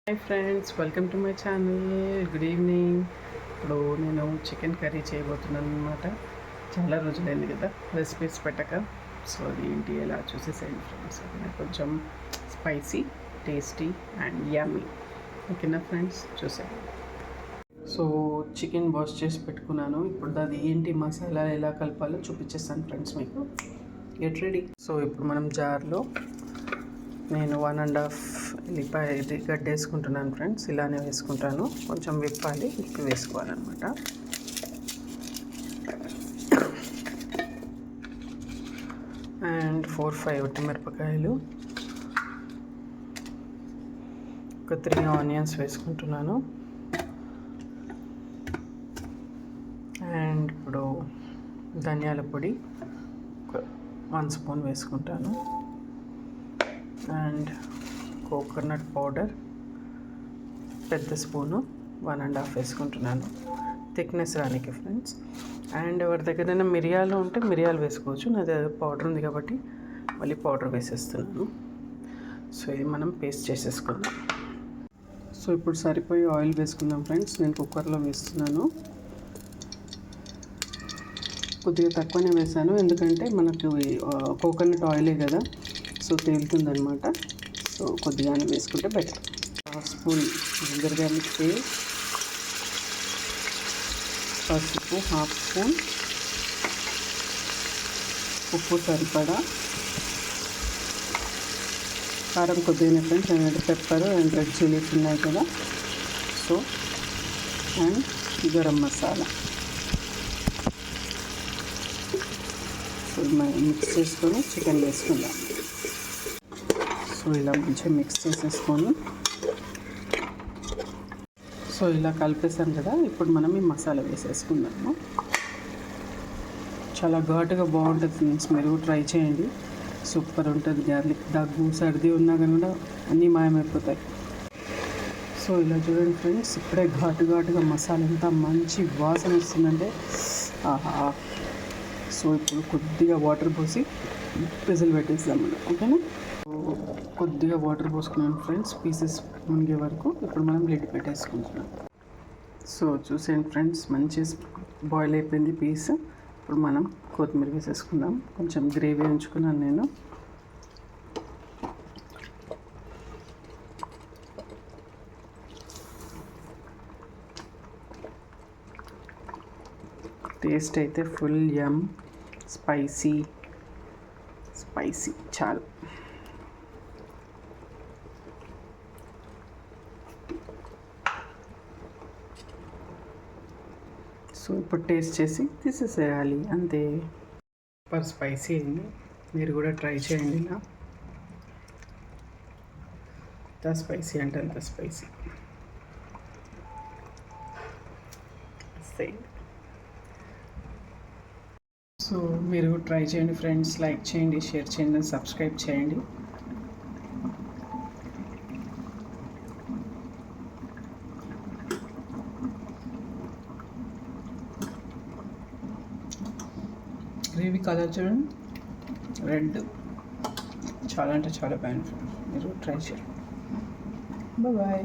Hi friends, welcome to my channel. Good evening. ఇప్పుడు నేను chicken curry చేయబోతున్నాను అనమాట. చాలా రోజులైంది కదా రెసిపీస్ పెట్టక. సో అది ఏంటి ఎలా చూసేసేయండి ఫ్రెండ్స్. నాకు కొంచెం స్పైసీ, టేస్టీ అండ్ యమ్మీ. ఓకేనా ఫ్రెండ్స్, చూసేయండి. సో చికెన్ వాష్ చేసి పెట్టుకున్నాను. ఇప్పుడు అది ఏంటి మసాలా ఎలా కలపాలో చూపించేస్తాను ఫ్రెండ్స్ మీకు. Get ready. సో ఇప్పుడు మనం జార్లో నేను 1.5 ఉల్లిపాయ గడ్డ వేసుకుంటున్నాను ఫ్రెండ్స్. ఇలానే వేసుకుంటాను, కొంచెం విప్పాలి, విప్పి వేసుకోవాలన్నమాట. అండ్ 4-5 ఒట్టిమిరపకాయలు, ఒక 3 ఆనియన్స్ వేసుకుంటున్నాను. అండ్ ఇప్పుడు ధనియాల పొడి ఒక 1 స్పూన్ వేసుకుంటాను. అండ్ కోకోనట్ పౌడర్ పెద్ద స్పూను 1.5 వేసుకుంటున్నాను, థిక్నెస్ రానికి ఫ్రెండ్స్. అండ్ ఎవరి దగ్గరైనా మిరియాలు ఉంటే మిరియాలు వేసుకోవచ్చు. నా దగ్గర పౌడర్ ఉంది కాబట్టి మళ్ళీ పౌడర్ వేసేస్తున్నాను. సో ఇది మనం పేస్ట్ చేసేసుకుందాం. సో ఇప్పుడు సరిపోయి ఆయిల్ వేసుకుందాం ఫ్రెండ్స్. నేను కుక్కర్లో వేస్తున్నాను. కొద్దిగా తక్కువనే వేసాను, ఎందుకంటే మనకు కోకోనట్ ఆయిలే కదా, సో తేలుతుందనమాట. సో కొద్దిగానే వేసుకుంటే better. 1 spoon ginger garlic paste, పసుపు 1/2 స్పూన్, ఉప్పు సరిపడా, కారం కొద్దిగానే friends, and pepper and red chillies ఉన్నాయి కదా, so and garam masala. So mix చేసుకొని చికెన్ వేసుకుందాం. సో ఇలా మంచిగా మిక్స్ చేసేసుకొని, సో ఇలా కలిపేసాం కదా, ఇప్పుడు మనం ఈ మసాలా వేసేసుకుందాము. చాలా ఘాటుగా బాగుంటుంది ఫ్రెండ్స్, మీరు ట్రై చేయండి, సూపర్ ఉంటుంది. గార్లిక్, దగ్గు, సర్ది ఉన్నా కానీ కూడా అన్నీ మాయమైపోతాయి. సో ఇలా చూడండి ఫ్రెండ్స్, ఇప్పుడే ఘాటుగా మసాలా ఎంత మంచి వాసన వస్తుందంటే ఆహా. సో ఇప్పుడు కొద్దిగా వాటర్ పోసి విజిల్ పెట్టేద్దాం మనం, ఓకేనా. కొద్దిగా వాటర్ పోసుకున్నాను ఫ్రెండ్స్, పీసెస్ మునిగే వరకు. ఇప్పుడు మనం లిడ్ పెట్టేసుకుంటున్నాం. సో చూసేయండి ఫ్రెండ్స్, మంచి బాయిల్ అయిపోయింది పీస్. ఇప్పుడు మనం కొత్తిమీర వేసేసుకుందాం. కొంచెం గ్రేవీ ఉంచుకున్నాను నేను. టేస్ట్ అయితే ఫుల్ యమ్, స్పైసీ చాలా. సో ఇప్పుడు టేస్ట్ చేసి తీసేసేయాలి, అంతే. సూపర్ స్పైసీ అయింది. మీరు కూడా ట్రై చేయండి. ఇలా ఎంత స్పైసీ అంటే అంత స్పైసీ. సో మీరు ట్రై చేయండి ఫ్రెండ్స్, లైక్ చేయండి, షేర్ చేయండి, సబ్స్క్రైబ్ చేయండి. గ్రేవీ కలర్ చూడండి, రెడ్, చాలా అంటే చాలా బాగుంది ఫ్రెండ్స్. మీరు ట్రై చేయండి. బాయ్.